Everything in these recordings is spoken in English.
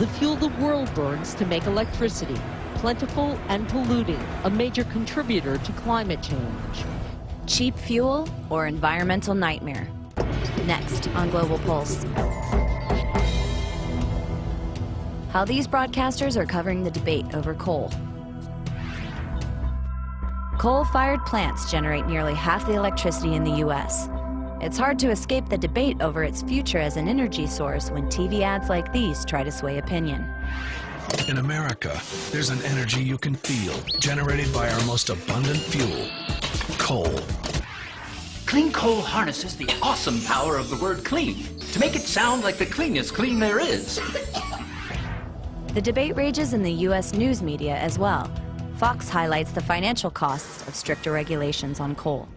the fuel the world burns to make electricity, plentiful and polluting, a major contributor to climate change. Cheap fuel or environmental nightmare? Next on Global Pulse. How these broadcasters are covering the debate over coal. Coal-fired plants generate nearly half the electricity in the U.S. It's hard to escape the debate over its future as an energy source when TV ads like these try to sway opinion. In America, there's an energy you can feel, generated by our most abundant fuel, coal. Clean coal harnesses the awesome power of the word clean to make it sound like the cleanest clean there is. The debate rages in the U.S. news media as well. Fox highlights the financial costs of stricter regulations on coal.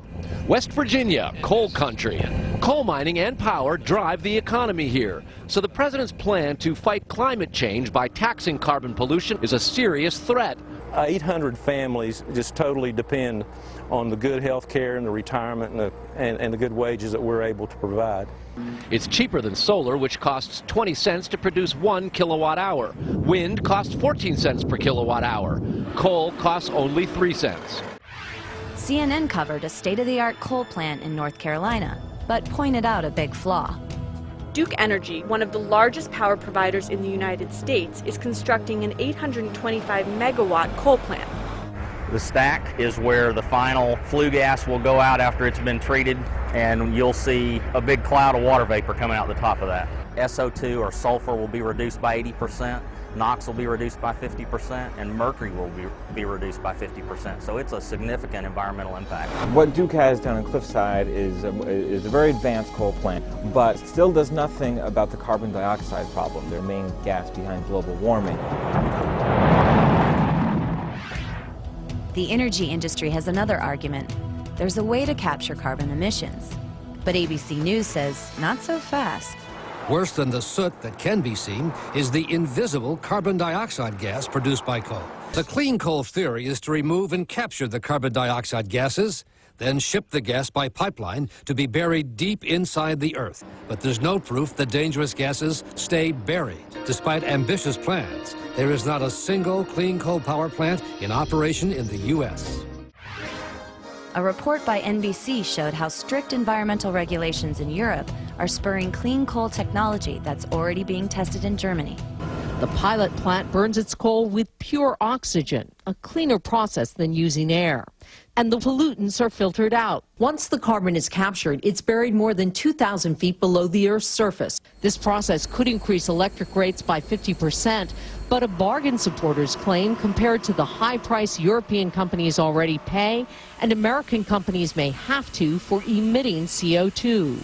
West Virginia, coal country. Coal mining and power drive the economy here. So the president's plan to fight climate change by taxing carbon pollution is a serious threat. 800 families just totally depend on the good health care and the retirement and the good wages that we're able to provide. It's cheaper than solar, which costs 20 cents to produce 1 kilowatt hour. Wind costs 14 cents per kilowatt hour. Coal costs only 3 cents. CNN covered a state-of-the-art coal plant in North Carolina, but pointed out a big flaw. Duke Energy, one of the largest power providers in the United States, is constructing an 825 megawatt coal plant. The stack is where the final flue gas will go out after it's been treated, and you'll see a big cloud of water vapor coming out the top of that. SO2 or sulfur will be reduced by 80%, NOx will be reduced by 50%, and mercury will be reduced by 50%. So it's a significant environmental impact. What Duke has down in Cliffside is a very advanced coal plant, but still does nothing about the carbon dioxide problem, their main gas behind global warming. The energy industry has another argument. There's a way to capture carbon emissions. But ABC News says, not so fast. Worse than the soot that can be seen is the invisible carbon dioxide gas produced by coal. The clean coal theory is to remove and capture the carbon dioxide gases, then ship the gas by pipeline to be buried deep inside the earth. But there's no proof the dangerous gases stay buried. Despite ambitious plans, there is not a single clean coal power plant in operation in the U.S. A report by NBC showed how strict environmental regulations in Europe are spurring clean coal technology that's already being tested in Germany. The pilot plant burns its coal with pure oxygen, a cleaner process than using air. And the pollutants are filtered out. Once the carbon is captured, it's buried more than 2,000 feet below the Earth's surface. This process could increase electric rates by 50%, but a bargain, supporters claim, compared to the high price European companies already pay and American companies may have to for emitting CO2.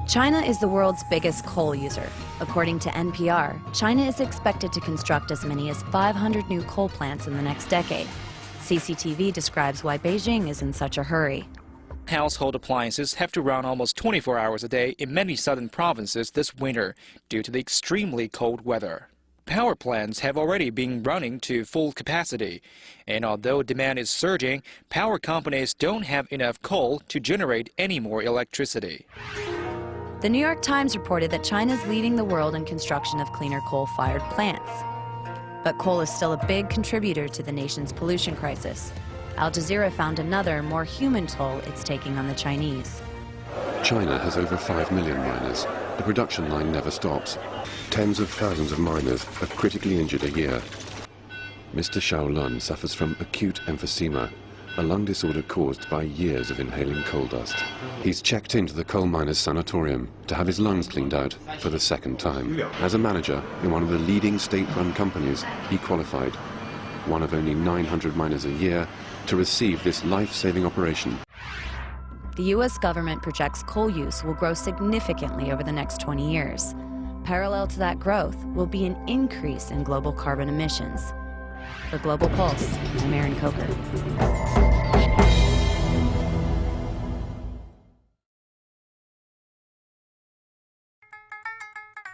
China is the world's biggest coal user. According to NPR, China is expected to construct as many as 500 new coal plants in the next decade. CCTV describes why Beijing is in such a hurry. Household appliances have to run almost 24 hours a day in many southern provinces this winter due to the extremely cold weather. Power plants have already been running to full capacity, and although demand is surging, power companies don't have enough coal to generate any more electricity. The New York Times reported that China is leading the world in construction of cleaner coal-fired plants. But coal is still a big contributor to the nation's pollution crisis. Al Jazeera found another, more human toll it's taking on the Chinese. China has over 5 million miners. The production line never stops. Tens of thousands of miners are critically injured a year. Mr. Xiaolun suffers from acute emphysema, a lung disorder caused by years of inhaling coal dust. He's checked into the coal miners' sanatorium to have his lungs cleaned out for the second time. As a manager in one of the leading state-run companies, he qualified, one of only 900 miners a year, to receive this life-saving operation. The U.S. government projects coal use will grow significantly over the next 20 years. Parallel to that growth will be an increase in global carbon emissions. For Global Pulse, I'm Erin Coker.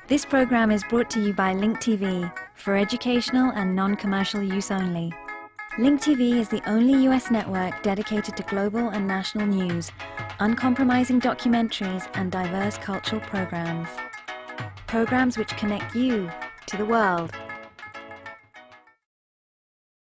This program is brought to you by Link TV for educational and non-commercial use only. Link TV is the only US network dedicated to global and national news, uncompromising documentaries, and diverse cultural programs. Programs which connect you to the world.